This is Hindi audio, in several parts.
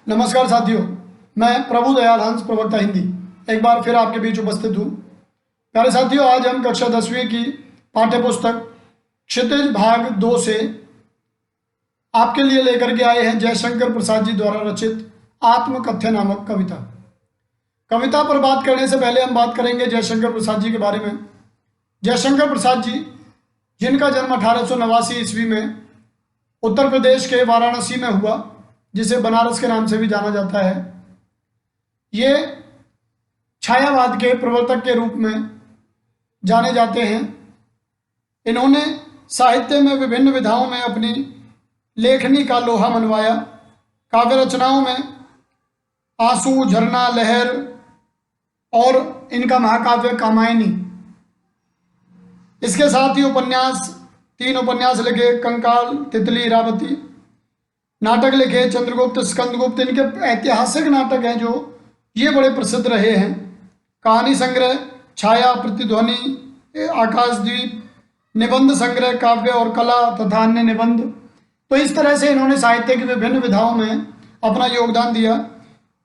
नमस्कार साथियों, मैं प्रभु दयाल हंस प्रवक्ता हिंदी एक बार फिर आपके बीच उपस्थित हूँ। प्यारे साथियों, आज हम कक्षा 10वीं की पाठ्य पुस्तक क्षितिज भाग 2 से आपके लिए लेकर के आए हैं जयशंकर प्रसाद जी द्वारा रचित आत्मकथ्य नामक कविता। कविता पर बात करने से पहले हम बात करेंगे जयशंकर प्रसाद जी के बारे में। जयशंकर प्रसाद जी, जिनका जन्म 1889 ईस्वी में उत्तर प्रदेश के वाराणसी में हुआ, जिसे बनारस के नाम से भी जाना जाता है, ये छायावाद के प्रवर्तक के रूप में जाने जाते हैं। इन्होंने साहित्य में विभिन्न विधाओं में अपनी लेखनी का लोहा मनवाया। काव्य रचनाओं में आंसू, झरना, लहर और इनका महाकाव्य कामायनी। इसके साथ ही उपन्यास, 3 उपन्यास लिखे, कंकाल, तितली, इरावती। नाटक लिखे, चंद्रगुप्त, स्कंदगुप्त। इनके ऐतिहासिक नाटक हैं जो ये बड़े प्रसिद्ध रहे हैं। कहानी संग्रह, छाया, प्रतिध्वनि, आकाशदीप, निबंध संग्रह, काव्य और कला तथा अन्य निबंध। तो इस तरह से इन्होंने साहित्य की विभिन्न विधाओं में अपना योगदान दिया।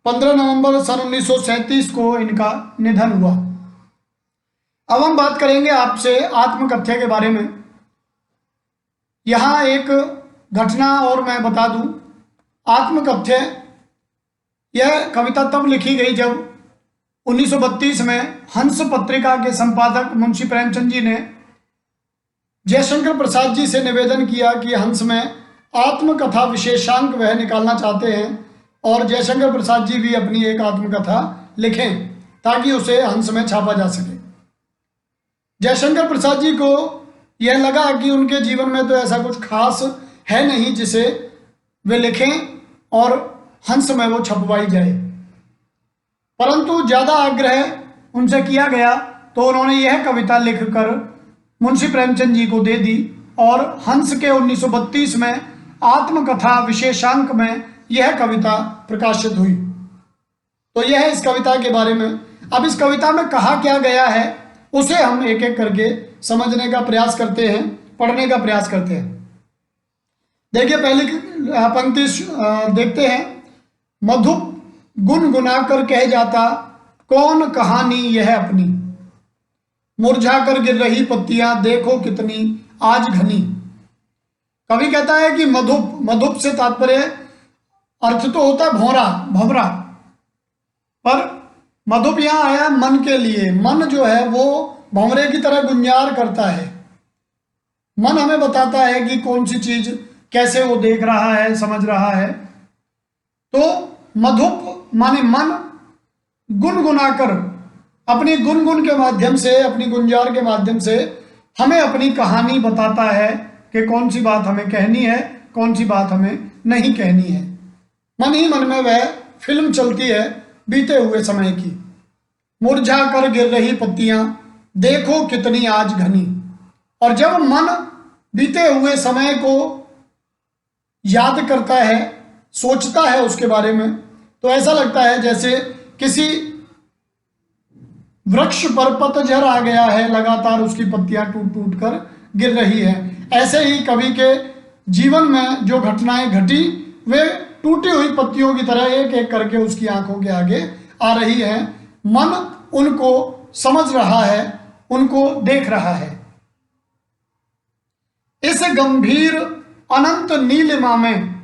15 नवंबर सन 1937 को इनका निधन हुआ। अब हम बात करेंगे आपसे आत्मकथ्य के बारे में। यहाँ एक घटना और मैं बता दूं, आत्मकथ्य यह कविता तब लिखी गई जब 1932 में हंस पत्रिका के संपादक मुंशी प्रेमचंद जी ने जयशंकर प्रसाद जी से निवेदन किया कि हंस में आत्मकथा विशेषांक वह निकालना चाहते हैं और जयशंकर प्रसाद जी भी अपनी एक आत्मकथा लिखें ताकि उसे हंस में छापा जा सके। जयशंकर प्रसाद जी को यह लगा कि उनके जीवन में तो ऐसा कुछ खास है नहीं जिसे वे लिखें और हंस में वो छपवाई जाए, परंतु ज़्यादा आग्रह उनसे किया गया तो उन्होंने यह कविता लिखकर मुंशी प्रेमचंद जी को दे दी और हंस के 1932 में आत्मकथा विशेषांक में यह कविता प्रकाशित हुई। तो यह है इस कविता के बारे में। अब इस कविता में कहा क्या गया है उसे हम एक एक करके समझने का प्रयास करते हैं, पढ़ने का प्रयास करते हैं। देखिए, पहली पंक्ति देखते हैं। मधुप गुनगुनाकर कह जाता कौन कहानी यह अपनी, मुरझा कर गिर रही पत्तियां देखो कितनी आज घनी। कवि कहता है कि मधुप, मधुप से तात्पर्य अर्थ तो होता है भौरा, भंवरा, पर मधुप यहां आया मन के लिए। मन जो है वो भंवरे की तरह गुंजार करता है। मन हमें बताता है कि कौन सी चीज कैसे वो देख रहा है, समझ रहा है। तो मधुप माने मन, गुनगुनाकर अपनी गुनगुन के माध्यम से, अपनी गुंजार के माध्यम से हमें अपनी कहानी बताता है कि कौन सी बात हमें कहनी है, कौन सी बात हमें नहीं कहनी है। मन ही मन में वह फिल्म चलती है बीते हुए समय की। मुरझा कर गिर रही पत्तियां देखो कितनी आज घनी। और जब मन बीते हुए समय को याद करता है, सोचता है उसके बारे में, तो ऐसा लगता है जैसे किसी वृक्ष पर पतझड़ आ गया है, लगातार उसकी पत्तियां टूट टूट कर गिर रही हैं। ऐसे ही कवि के जीवन में जो घटनाएं घटी वे टूटी हुई पत्तियों की तरह एक एक करके उसकी आंखों के आगे आ रही हैं। मन उनको समझ रहा है, उनको देख रहा है। इस गंभीर अनंत नीलिमा में,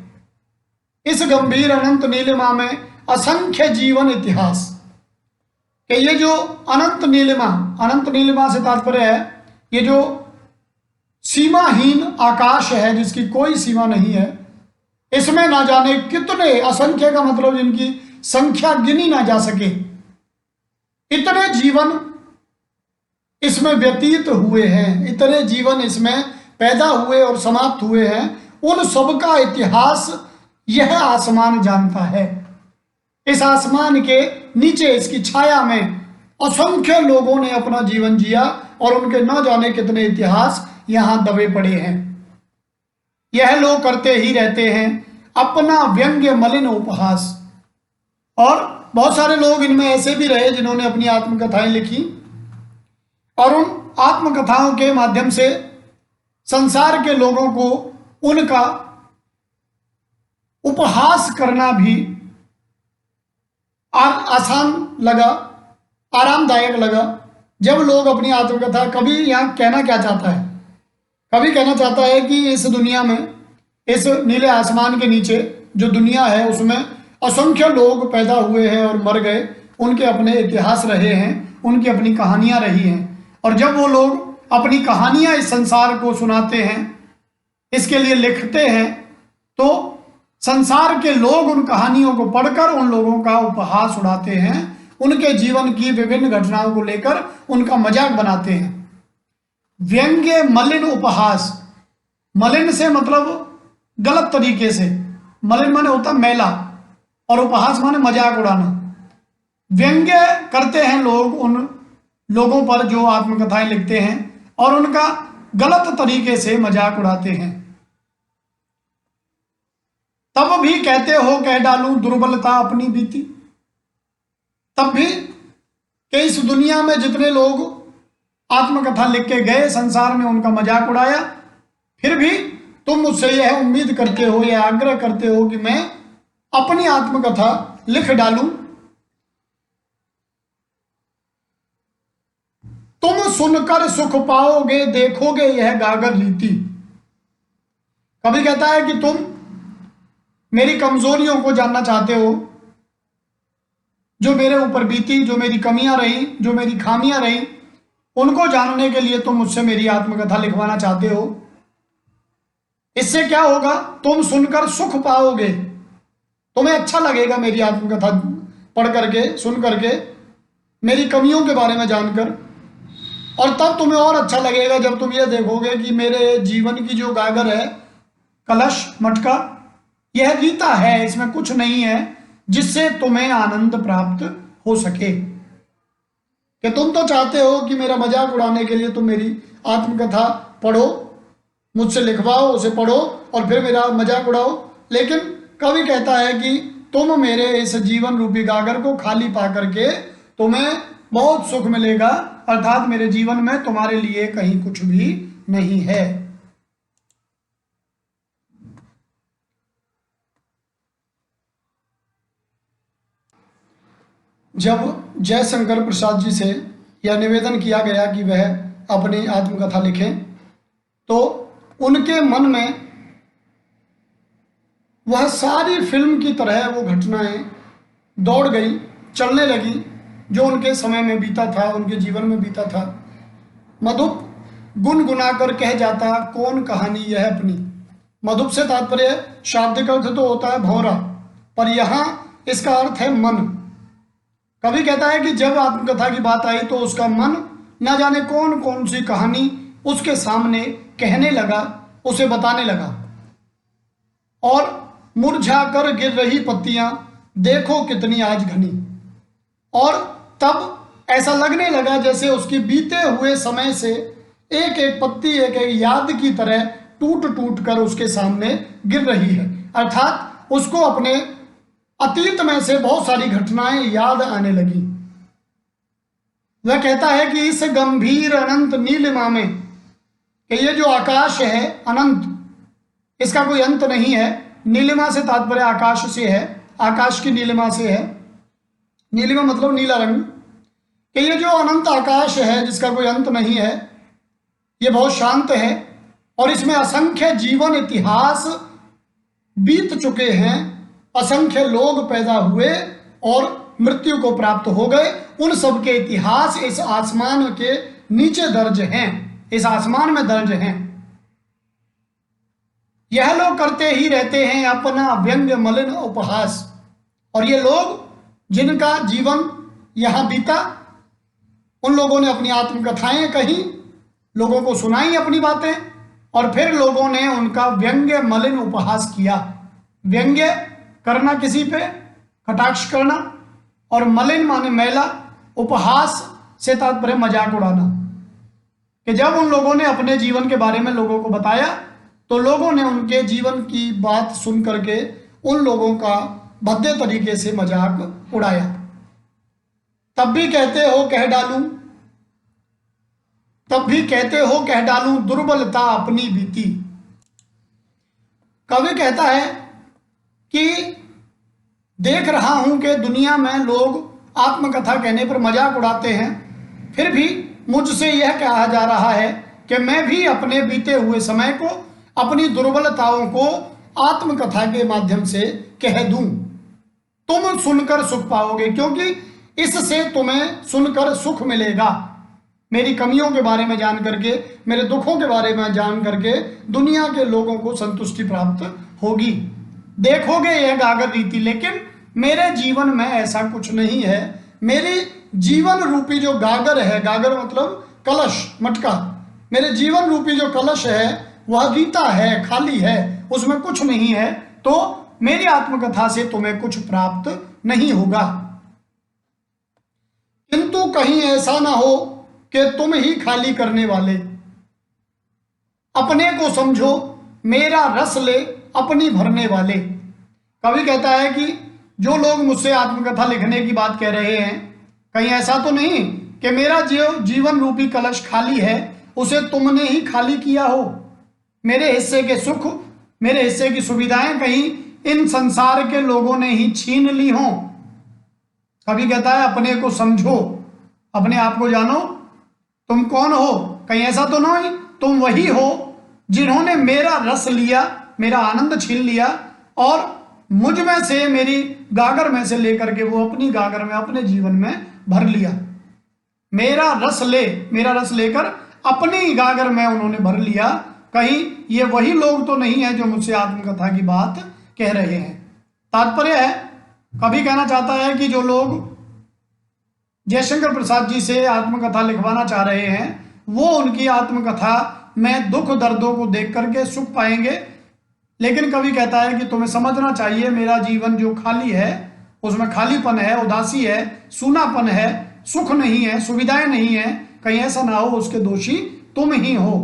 इस गंभीर अनंत नीलिमा में असंख्य जीवन इतिहास। कि ये जो अनंत नीलिमा, अनंत नीलिमा से तात्पर्य है ये जो सीमाहीन आकाश है जिसकी कोई सीमा नहीं है, इसमें ना जाने कितने, असंख्य का मतलब जिनकी संख्या गिनी ना जा सके, इतने जीवन इसमें व्यतीत हुए हैं, इतने जीवन इसमें पैदा हुए और समाप्त हुए हैं। उन सब का इतिहास यह आसमान जानता है। इस आसमान के नीचे, इसकी छाया में असंख्य लोगों ने अपना जीवन जिया और उनके न जाने कितने इतिहास यहां दबे पड़े हैं। यह लोग करते ही रहते हैं अपना व्यंग्य मलिन उपहास। और बहुत सारे लोग इनमें ऐसे भी रहे जिन्होंने अपनी आत्मकथाएं लिखी और उन आत्मकथाओं के माध्यम से संसार के लोगों को उनका उपहास करना भी आसान लगा, आरामदायक लगा जब लोग अपनी आत्मकथा, कभी यहाँ कहना क्या चाहता है, कभी कहना चाहता है कि इस दुनिया में, इस नीले आसमान के नीचे जो दुनिया है उसमें असंख्य लोग पैदा हुए हैं और मर गए, उनके अपने इतिहास रहे हैं, उनकी अपनी कहानियां रही हैं, और जब वो लोग अपनी कहानियां इस संसार को सुनाते हैं, इसके लिए लिखते हैं, तो संसार के लोग उन कहानियों को पढ़कर उन लोगों का उपहास उड़ाते हैं, उनके जीवन की विभिन्न घटनाओं को लेकर उनका मजाक बनाते हैं। व्यंग्य, मलिन, उपहास। मलिन से मतलब गलत तरीके से, मलिन माने होता मैला, और उपहास माने मजाक उड़ाना। व्यंग्य करते हैं लोग उन लोगों पर जो आत्मकथाएं लिखते हैं और उनका गलत तरीके से मजाक उड़ाते हैं। तब भी कहते हो कह डालूं दुर्बलता अपनी बीती। तब भी कि इस दुनिया में जितने लोग आत्मकथा लिख के गए, संसार में उनका मजाक उड़ाया, फिर भी तुम मुझसे यह उम्मीद करते हो, यह आग्रह करते हो कि मैं अपनी आत्मकथा लिख डालूं। तुम सुनकर सुख पाओगे, देखोगे यह गागर रीति। कभी कहता है कि तुम मेरी कमजोरियों को जानना चाहते हो, जो मेरे ऊपर बीती, जो मेरी कमियां रही, जो मेरी खामियां रही, उनको जानने के लिए तुम मुझसे मेरी आत्मकथा लिखवाना चाहते हो। इससे क्या होगा? तुम सुनकर सुख पाओगे, तुम्हें अच्छा लगेगा मेरी आत्मकथा पढ़ करके, सुन करके, मेरी कमियों के बारे में जानकर, और तब तुम्हें और अच्छा लगेगा जब तुम ये देखोगे कि मेरे जीवन की जो गागर है, कलश, मटका, यह गीता है, इसमें कुछ नहीं है जिससे तुम्हें आनंद प्राप्त हो सके। कि तुम तो चाहते हो कि मेरा मजाक उड़ाने के लिए तुम मेरी आत्मकथा पढ़ो, मुझसे लिखवाओ, उसे पढ़ो और फिर मेरा मजाक उड़ाओ, लेकिन कवि कहता है कि तुम मेरे इस जीवन रूपी गागर को खाली पा करके तुम्हें बहुत सुख मिलेगा, अर्थात मेरे जीवन में तुम्हारे लिए कहीं कुछ भी नहीं है। जब जयशंकर प्रसाद जी से यह निवेदन किया गया कि वह अपनी आत्मकथा लिखें, तो उनके मन में वह सारी फिल्म की तरह वो घटनाएं दौड़ गई, चलने लगी, जो उनके समय में बीता था, उनके जीवन में बीता था। मधुप गुनगुनाकर कह जाता कौन कहानी यह अपनी। मधुप से तात्पर्य शाब्दिक अर्थ तो होता है भौरा, पर यहाँ इसका अर्थ है मन। कवि कहता है कि जब आत्मकथा की बात आई तो उसका मन न जाने कौन कौन सी कहानी उसके सामने कहने लगा, उसे बताने लगा। और मुरझा कर गिर रही पत्तियां देखो कितनी आज घनी, और तब ऐसा लगने लगा जैसे उसकी बीते हुए समय से एक एक पत्ती एक एक याद की तरह टूट टूट कर उसके सामने गिर रही है, अर्थात उसको अपने अतीत में से बहुत सारी घटनाएं याद आने लगी। वह कहता है कि इस गंभीर अनंत नीलिमा में, कि ये जो आकाश है अनंत, इसका कोई अंत नहीं है। नीलिमा से तात्पर्य आकाश से है, आकाश की नीलिमा से है। नीलिमा मतलब नीला रंग। कि ये जो अनंत आकाश है जिसका कोई अंत नहीं है, ये बहुत शांत है और इसमें असंख्य जीवन इतिहास बीत चुके हैं, असंख्य लोग पैदा हुए और मृत्यु को प्राप्त हो गए। उन सब के इतिहास इस आसमान के नीचे दर्ज हैं, इस आसमान में दर्ज हैं। यह लोग करते ही रहते हैं अपना व्यंग्य मलिन उपहास। और ये लोग जिनका जीवन यहां बीता, उन लोगों ने अपनी आत्मकथाएं कही, लोगों को सुनाई अपनी बातें, और फिर लोगों ने उनका व्यंग्य मलिन उपहास किया। व्यंग्य करना किसी पे, कटाक्ष करना, और मलिन माने मैला, उपहास से तात्पर्य मजाक उड़ाना। कि जब उन लोगों ने अपने जीवन के बारे में लोगों को बताया तो लोगों ने उनके जीवन की बात सुन करके उन लोगों का भद्दे तरीके से मजाक उड़ाया। तब भी कहते हो कह डालूं, तब भी कहते हो कह डालूं दुर्बलता अपनी बीती। कवि कहता है कि देख रहा हूं कि दुनिया में लोग आत्मकथा कहने पर मजाक उड़ाते हैं, फिर भी मुझसे यह कहा जा रहा है कि मैं भी अपने बीते हुए समय को, अपनी दुर्बलताओं को आत्मकथा के माध्यम से कह दूं। तुम सुनकर सुख पाओगे, क्योंकि इससे तुम्हें सुनकर सुख मिलेगा। मेरी कमियों के बारे में जान करके, मेरे दुखों के बारे में जान करके दुनिया के लोगों को संतुष्टि प्राप्त होगी। देखोगे यह गागर रीति, लेकिन मेरे जीवन में ऐसा कुछ नहीं है। मेरी जीवन रूपी जो गागर है, गागर मतलब कलश, मटका, मेरे जीवन रूपी जो कलश है वह रीता है, खाली है, उसमें कुछ नहीं है। तो मेरी आत्मकथा से तुम्हें कुछ प्राप्त नहीं होगा। किंतु कहीं ऐसा ना हो कि तुम ही खाली करने वाले। अपने को समझो, मेरा रस ले अपनी भरने वाले। कवि कहता है कि जो लोग मुझसे आत्मकथा लिखने की बात कह रहे हैं, कहीं ऐसा तो नहीं कि मेरा जो जीवन रूपी कलश खाली है उसे तुमने ही खाली किया हो। मेरे हिस्से के सुख, मेरे हिस्से की सुविधाएं कहीं इन संसार के लोगों ने ही छीन ली हों। कवि कहता है अपने को समझो, अपने आप को जानो, तुम कौन हो। कहीं ऐसा तो नहीं तुम वही हो जिन्होंने मेरा रस लिया, मेरा आनंद छीन लिया और मुझ में से, मेरी गागर में से लेकर के वो अपनी गागर में, अपने जीवन में भर लिया। मेरा रस लेकर अपनी गागर में उन्होंने भर लिया। कहीं ये वही लोग तो नहीं है जो मुझसे आत्मकथा की बात कह रहे हैं। तात्पर्य है, कभी कहना चाहता है कि जो लोग जयशंकर प्रसाद जी से आत्मकथा लिखवाना चाह रहे हैं वो उनकी आत्मकथा में दुख दर्दों को देख करके सुख पाएंगे। लेकिन कवि कहता है कि तुम्हें समझना चाहिए मेरा जीवन जो खाली है उसमें खालीपन है, उदासी है, सूनापन है, सुख नहीं है, सुविधाएं नहीं है। कहीं ऐसा ना हो उसके दोषी तुम ही हो।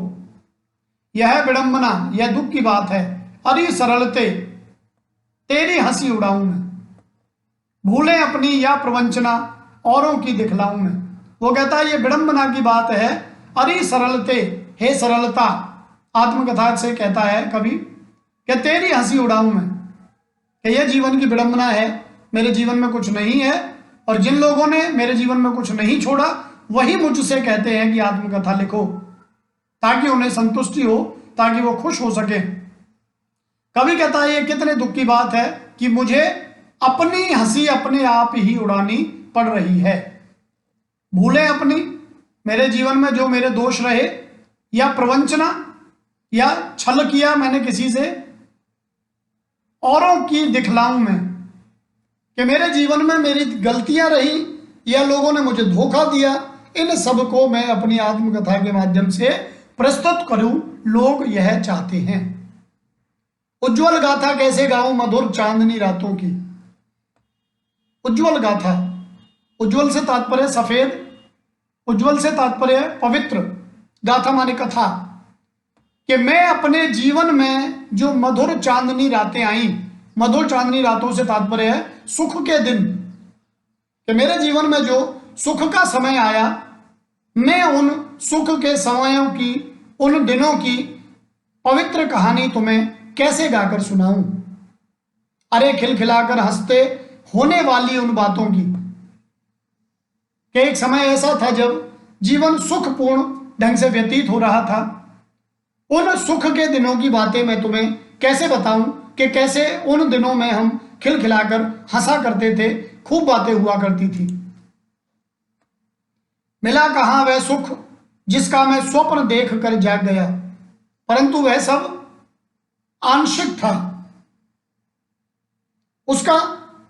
यह विडंबना, यह दुख की बात है। अरे सरलते तेरी हंसी उड़ाऊं मैं, भूले अपनी या प्रवंचना औरों की दिखलाऊं मैं। वो कहता है ये विडंबना की बात है। अरे सरलते, हे सरलता, आत्मकथा से कहता है कवि कि तेरी हंसी उड़ाऊं मैं, कि यह जीवन की विडंबना है, मेरे जीवन में कुछ नहीं है। और जिन लोगों ने मेरे जीवन में कुछ नहीं छोड़ा वही मुझसे कहते हैं कि आत्मकथा लिखो, ताकि उन्हें संतुष्टि हो, ताकि वो खुश हो सके। कवि कहता है ये कितने दुख की बात है कि मुझे अपनी हंसी अपने आप ही उड़ानी पड़ रही है। भूले अपनी, मेरे जीवन में जो मेरे दोष रहे, या प्रवंचना, या छल किया मैंने किसी से, औरों की दिखलाऊं मैं, कि मेरे जीवन में मेरी गलतियां रही या लोगों ने मुझे धोखा दिया, इन सब को मैं अपनी आत्मकथा के माध्यम से प्रस्तुत करूं। लोग यह चाहते हैं। उज्जवल गाथा कैसे गाऊं मधुर चांदनी रातों की। उज्जवल गाथा, उज्जवल से तात्पर्य सफेद, उज्जवल से तात्पर्य पवित्र, गाथा माने कथा। कि मैं अपने जीवन में जो मधुर चांदनी रातें आई, मधुर चांदनी रातों से तात्पर्य है सुख के दिन, कि मेरे जीवन में जो सुख का समय आया, मैं उन सुख के समयों की, उन दिनों की पवित्र कहानी तुम्हें कैसे गाकर सुनाऊं। अरे खिलखिलाकर हंसते होने वाली उन बातों की, कि एक समय ऐसा था जब जीवन सुखपूर्ण ढंग से व्यतीत हो रहा था। उन सुख के दिनों की बातें मैं तुम्हें कैसे बताऊं कि कैसे उन दिनों में हम खिलखिलाकर हंसा करते थे, खूब बातें हुआ करती थी। मिला कहां वह सुख जिसका मैं स्वप्न देख कर जाग गया, परंतु वह सब आंशिक था। उसका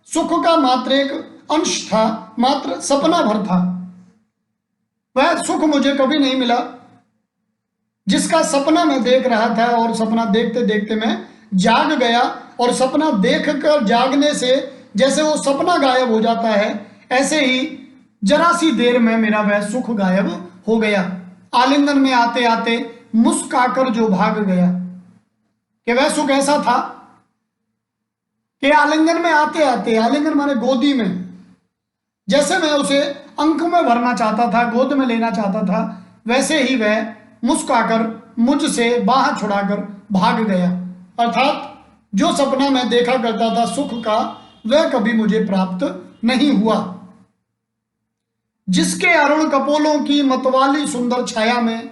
सुख का मात्र एक अंश था, मात्र सपना भर था। वह सुख मुझे कभी नहीं मिला जिसका सपना मैं देख रहा था, और सपना देखते देखते मैं जाग गया। और सपना देखकर जागने से जैसे वो सपना गायब हो जाता है, ऐसे ही जरा सी देर में मेरा वह सुख गायब हो गया। आलिंगन में आते आते मुस्काकर जो भाग गया। कि वह सुख ऐसा था कि आलिंगन में आते आते, आलिंगन माने गोदी में, जैसे मैं उसे अंक में भरना चाहता था, गोद में लेना चाहता था, वैसे ही वह मुस्काकर मुझसे बाह छुड़ाकर भाग गया। अर्थात जो सपना मैं देखा करता था सुख का, वह कभी मुझे प्राप्त नहीं हुआ। जिसके अरुण कपोलों की मतवाली सुंदर छाया में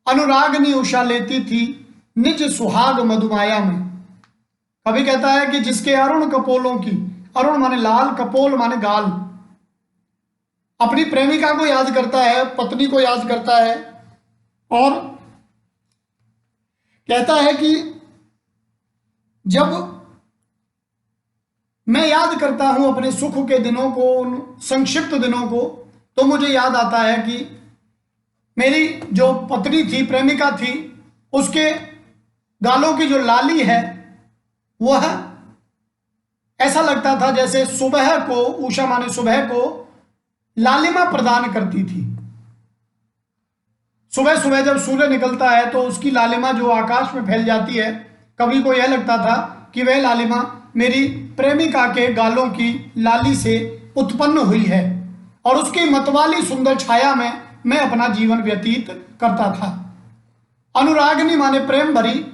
अनुरागनी उषा लेती थी निज सुहाग मधुमाया में। कवि कहता है कि जिसके अरुण कपोलों की, अरुण माने लाल, कपोल माने गाल, अपनी प्रेमिका को याद करता है, पत्नी को याद करता है और कहता है कि जब मैं याद करता हूं अपने सुख के दिनों को, उन संक्षिप्त दिनों को, तो मुझे याद आता है कि मेरी जो पत्नी थी, प्रेमिका थी, उसके गालों की जो लाली है वह ऐसा लगता था जैसे सुबह को, उषा माने सुबह को लालिमा प्रदान करती थी। सुबह सुबह जब सूर्य निकलता है तो उसकी लालिमा जो आकाश में फैल जाती है, कवि को यह लगता था कि वह लालिमा मेरी प्रेमिका के गालों की लाली से उत्पन्न हुई है और उसकी मतवाली सुंदर छाया में मैं अपना जीवन व्यतीत करता था। अनुरागनी माने प्रेम भरी,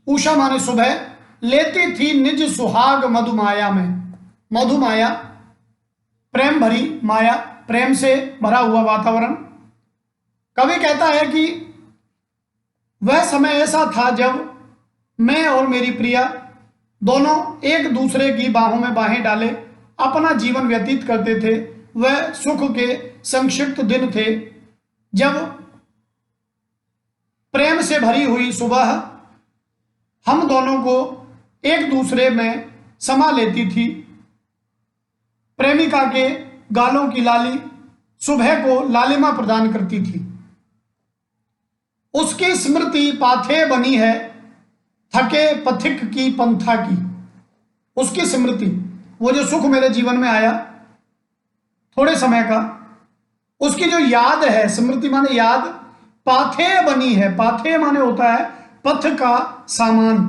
उषा माने सुबह, लेती थी निज सुहाग मधुमाया में। मधुमाया प्रेम भरी माया, प्रेम से भरा हुआ वातावरण। कवि कहता है कि वह समय ऐसा था जब मैं और मेरी प्रिया दोनों एक दूसरे की बाहों में बाहें डाले अपना जीवन व्यतीत करते थे। वह सुख के संक्षिप्त दिन थे जब प्रेम से भरी हुई सुबह हम दोनों को एक दूसरे में समा लेती थी। प्रेमिका के गालों की लाली सुबह को लालिमा प्रदान करती थी। उसकी स्मृति पाथे बनी है थके पथिक की पंथा की। उसकी स्मृति, वो जो सुख मेरे जीवन में आया थोड़े समय का, उसकी जो याद है, स्मृति माने याद, पाथे बनी है। पाथे माने होता है पथ का सामान,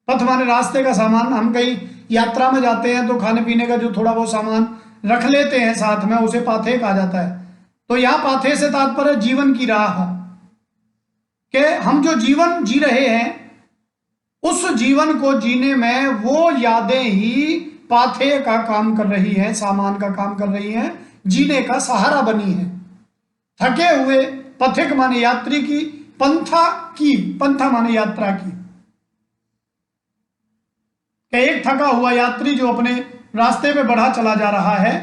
पथ माने रास्ते का सामान। हम कहीं यात्रा में जाते हैं तो खाने पीने का जो थोड़ा बहुत सामान रख लेते हैं साथ में, उसे पाथे कहा जाता है। तो यहां पाथे से तात्पर्य जीवन की राह, कि हम जो जीवन जी रहे हैं उस जीवन को जीने में वो यादें ही पाथे का काम कर रही हैं, सामान का काम कर रही हैं, जीने का सहारा बनी है। थके हुए पथिक माने यात्री की, पंथा की, पंथा माने यात्रा की। एक थका हुआ यात्री जो अपने रास्ते पे बढ़ा चला जा रहा है,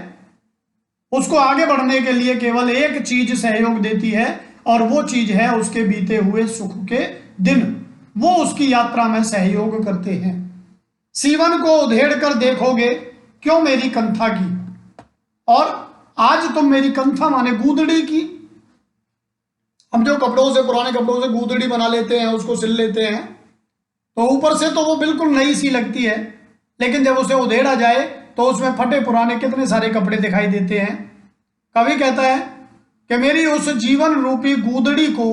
उसको आगे बढ़ने के लिए केवल एक चीज सहयोग देती है और वो चीज है उसके बीते हुए सुख के दिन। वो उसकी यात्रा में सहयोग करते हैं। सीवन को उधेड़ कर देखोगे क्यों मेरी कंथा की, और आज तुम मेरी कंथा माने गूदड़ी की। हम जो कपड़ों से, पुराने कपड़ों से गूदड़ी बना लेते हैं, उसको सिल लेते हैं, तो ऊपर से तो वो बिल्कुल नई सी लगती है, लेकिन जब उसे उधेड़ा जाए तो उसमें फटे पुराने कितने सारे कपड़े दिखाई देते हैं। कवि कहता है कि मेरी उस जीवन रूपी गूदड़ी को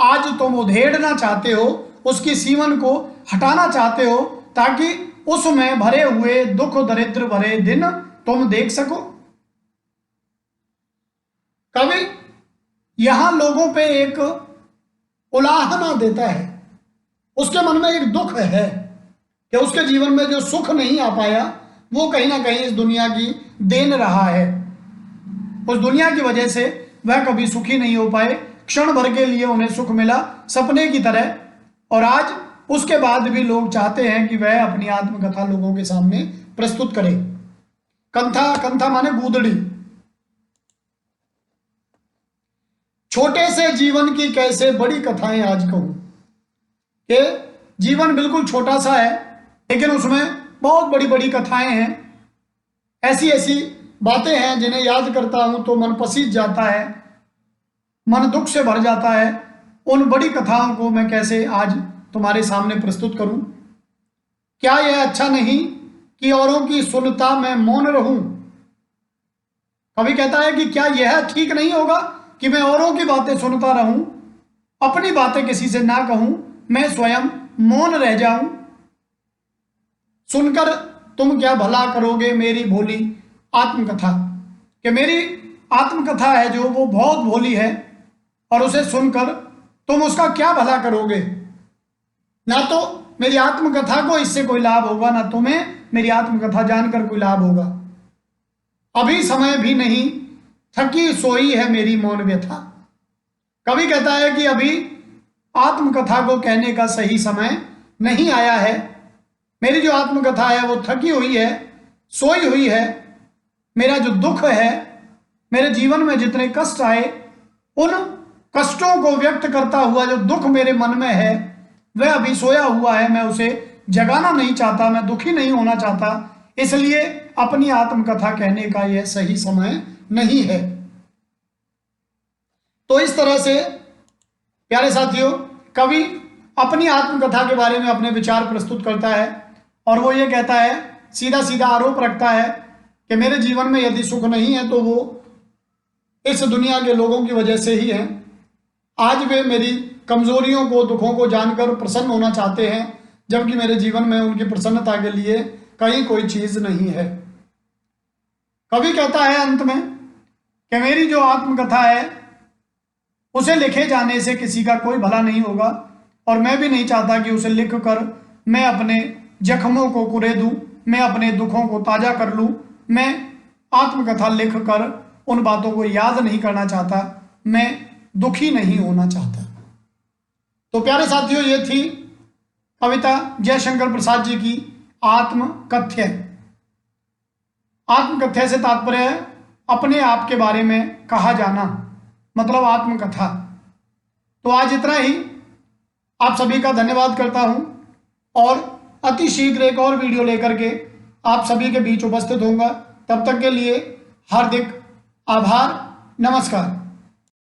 आज तुम उधेड़ना चाहते हो, उसकी सीवन को हटाना चाहते हो, ताकि उसमें भरे हुए दुख दरिद्र भरे दिन तुम देख सको। कवि यहां लोगों पे एक उलाहना देता है। उसके मन में एक दुख है कि उसके जीवन में जो सुख नहीं आ पाया वो कहीं ना कहीं इस दुनिया की देन रहा है। उस दुनिया की वजह से वह कभी सुखी नहीं हो पाए। क्षण भर के लिए उन्हें सुख मिला सपने की तरह, और आज उसके बाद भी लोग चाहते हैं कि वह अपनी आत्मकथा लोगों के सामने प्रस्तुत करे। कंथा, कंथा माने गूदड़ी। छोटे से जीवन की कैसे बड़ी कथाएं आज कहूं, कि जीवन बिल्कुल छोटा सा है लेकिन उसमें बहुत बड़ी बड़ी कथाएं हैं। ऐसी ऐसी बातें हैं जिन्हें याद करता हूं तो मन पसीज जाता है, मन दुख से भर जाता है। उन बड़ी कथाओं को मैं कैसे आज तुम्हारे सामने प्रस्तुत करूं। क्या यह अच्छा नहीं कि औरों की सुनता मैं मौन रहूं। कवि कहता है कि क्या यह ठीक नहीं होगा कि मैं औरों की बातें सुनता रहूं, अपनी बातें किसी से ना कहूं, मैं स्वयं मौन रह जाऊं। सुनकर तुम क्या भला करोगे मेरी भोली आत्मकथा, कि मेरी आत्मकथा है जो वो बहुत भोली है, और उसे सुनकर तुम उसका क्या भला करोगे। ना तो मेरी आत्मकथा को इससे कोई लाभ होगा, ना तुम्हें मेरी आत्मकथा जानकर कोई लाभ होगा। अभी समय भी नहीं, थकी सोई है मेरी मौन व्यथा। कवि कहता है कि अभी आत्मकथा को कहने का सही समय नहीं आया है। मेरी जो आत्मकथा है वो थकी हुई है, सोई हुई है। मेरा जो दुख है, मेरे जीवन में जितने कष्ट आए, उन कष्टों को व्यक्त करता हुआ जो दुख मेरे मन में है वह अभी सोया हुआ है। मैं उसे जगाना नहीं चाहता, मैं दुखी नहीं होना चाहता, इसलिए अपनी आत्मकथा कहने का यह सही समय नहीं है। तो इस तरह से प्यारे साथियों, कवि अपनी आत्मकथा के बारे में अपने विचार प्रस्तुत करता है और वो ये कहता है, सीधा सीधा आरोप रखता है कि मेरे जीवन में यदि सुख नहीं है तो वो इस दुनिया के लोगों की वजह से ही है। आज वे मेरी कमजोरियों को, दुखों को जानकर प्रसन्न होना चाहते हैं, जबकि मेरे जीवन में उनकी प्रसन्नता के लिए कहीं कोई चीज नहीं है। कवि कहता है अंत में कि मेरी जो आत्मकथा है उसे लिखे जाने से किसी का कोई भला नहीं होगा और मैं भी नहीं चाहता कि उसे लिख कर मैं अपने जख्मों को कुरे दूं, मैं अपने दुखों को ताजा कर लूं। मैं आत्मकथा लिख कर उन बातों को याद नहीं करना चाहता, मैं दुखी नहीं होना चाहता। तो प्यारे साथियों, ये थी कविता जयशंकर प्रसाद जी की आत्मकथ्य। आत्मकथ्य से तात्पर्य है अपने आप के बारे में कहा जाना, मतलब आत्मकथा। तो आज इतना ही। आप सभी का धन्यवाद करता हूं और अति शीघ्र एक और वीडियो लेकर के आप सभी के बीच उपस्थित होऊंगा। तब तक के लिए हार्दिक आभार, नमस्कार।